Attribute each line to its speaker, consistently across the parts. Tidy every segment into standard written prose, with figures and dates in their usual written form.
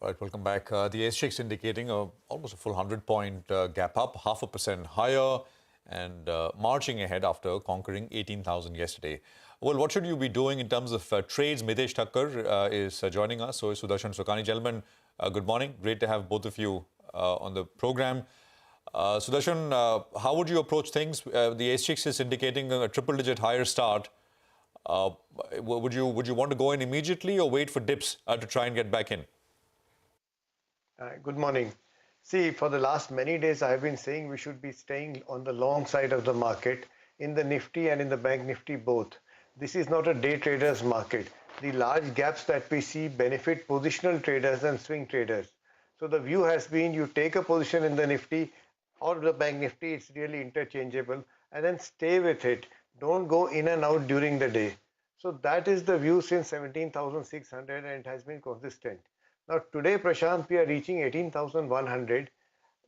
Speaker 1: Right, welcome back. The SGX indicating almost a full 100-point gap up, 0.5% higher, and marching ahead after conquering 18,000 yesterday. Well, what should you be doing in terms of trades? Mitessh Thakkar is joining us. So is Sudarshan Sukhani. Gentlemen, good morning. Great to have both of you on the program. Sudarshan, how would you approach things? The SGX is indicating a triple-digit higher start. Would you want to go in immediately or wait for dips to try and get back in?
Speaker 2: Good morning. See, for the last many days, I've been saying we should be staying on the long side of the market in the Nifty and in the Bank Nifty both. This is not a day trader's market. The large gaps that we see benefit positional traders and swing traders. So the view has been you take a position in the Nifty or the Bank Nifty, it's really interchangeable, and then stay with it. Don't go in and out during the day. So that is the view since 17,600 and it has been consistent. Now today, Prashant, we are reaching 18,100.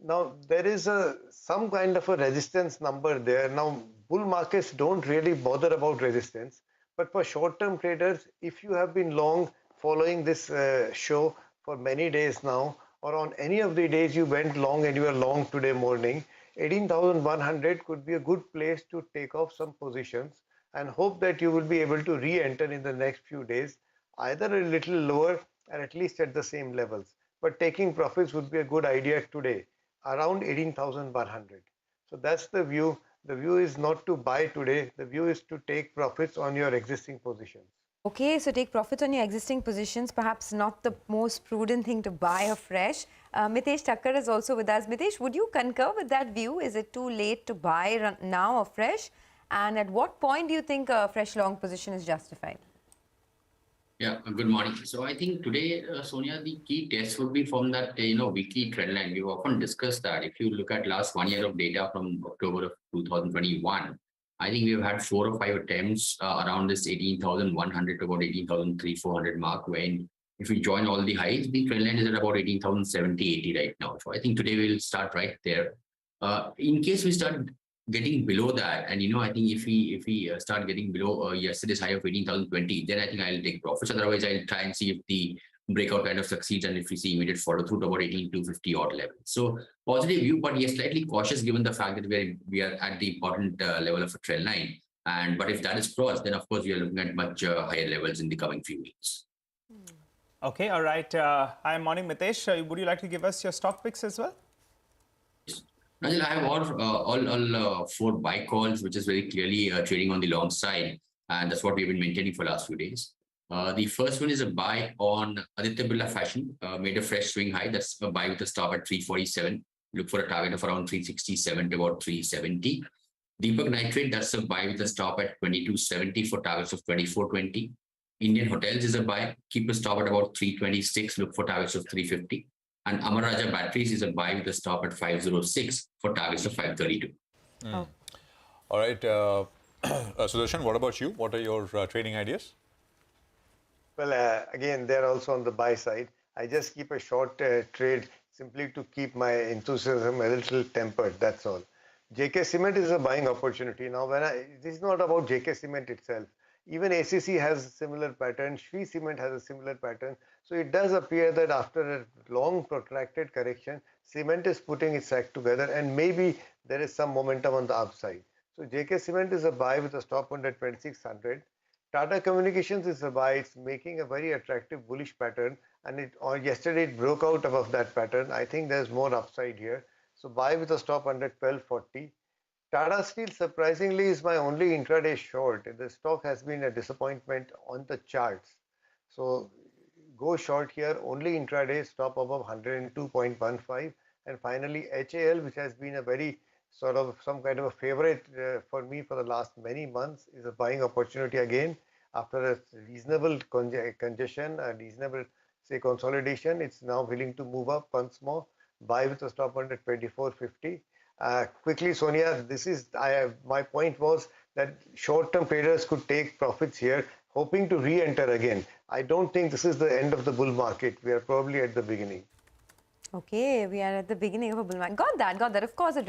Speaker 2: Now there is some kind of a resistance number there. Now bull markets don't really bother about resistance, but for short-term traders, if you have been long following this show for many days now, or on any of the days you went long and you are long today morning, 18,100 could be a good place to take off some positions and hope that you will be able to re-enter in the next few days, either a little lower and at least at the same levels. But taking profits would be a good idea today, around 18,100. So that's the view. The view is not to buy today. The view is to take profits on your existing positions.
Speaker 3: Okay, so take profits on your existing positions, perhaps not the most prudent thing to buy afresh. Mitessh Thakkar is also with us. Mitessh, would you concur with that view? Is it too late to buy now afresh? And at what point do you think a fresh long position is justified?
Speaker 4: Yeah, good morning. So I think today, Sonia, the key test would be from that, weekly trend line. We've often discussed that. If you look at last 1 year of data from October of 2021, I think we've had 4 or 5 attempts around this 18,100 to about 18,300-400 mark, when if we join all the highs, the trend line is at about 18,070, 80 right now. So I think today we'll start right there. In case we start getting below that, and I think if we start getting below yesterday's high of 18,020, then I think I'll take profits. Otherwise, I'll try and see if the breakout kind of succeeds and if we see immediate follow through to about 18,250 odd level. So positive view, but yes, slightly cautious given the fact that we are at the important level of a trend line. But if that is crossed, then of course we are looking at much higher levels in the coming few weeks.
Speaker 5: Okay, all right. Hi, morning, Mitessh. Would you like to give us your stock picks as well?
Speaker 4: Najal, I have all 4 buy calls, which is very clearly trading on the long side, and that's what we've been maintaining for the last few days. The first one is a buy on Aditya Birla Fashion, made a fresh swing high. That's a buy with a stop at 347. Look for a target of around 367 to about 370. Deepak Nitrate, that's a buy with a stop at 2270 for targets of 2420. Indian Hotels is a buy. Keep a stop at about 326. Look for targets of 350. And Amar Raja Batteries is a buy with a stop at 506 for targets of 532.
Speaker 3: Oh.
Speaker 1: All right. Sudarshan, what about you? What are your trading ideas?
Speaker 2: Well, again, they're also on the buy side. I just keep a short trade simply to keep my enthusiasm a little tempered, that's all. JK Cement is a buying opportunity. Now, this is not about JK Cement itself. Even ACC has a similar pattern. Shree Cement has a similar pattern. So it does appear that after a long protracted correction, cement is putting its act together and maybe there is some momentum on the upside. So JK Cement is a buy with a stop under 2600. Tata Communications is a buy. It's making a very attractive bullish pattern, and yesterday it broke out above that pattern. I think there's more upside here. So buy with a stop under 1240. Tata Steel, surprisingly, is my only intraday short. The stock has been a disappointment on the charts. So go short here, only intraday, stop above 102.15. And finally, HAL, which has been a very sort of some kind of a favorite for me for the last many months, is a buying opportunity again. After a reasonable congestion, a reasonable, say, consolidation, it's now willing to move up once more. Buy with a stop under 2450. Quickly, Sonia, my point was that short-term traders could take profits here, hoping to re-enter again. I don't think this is the end of the bull market. We are probably at the beginning.
Speaker 3: Okay, we are at the beginning of a bull market. Got that. Of course, it is.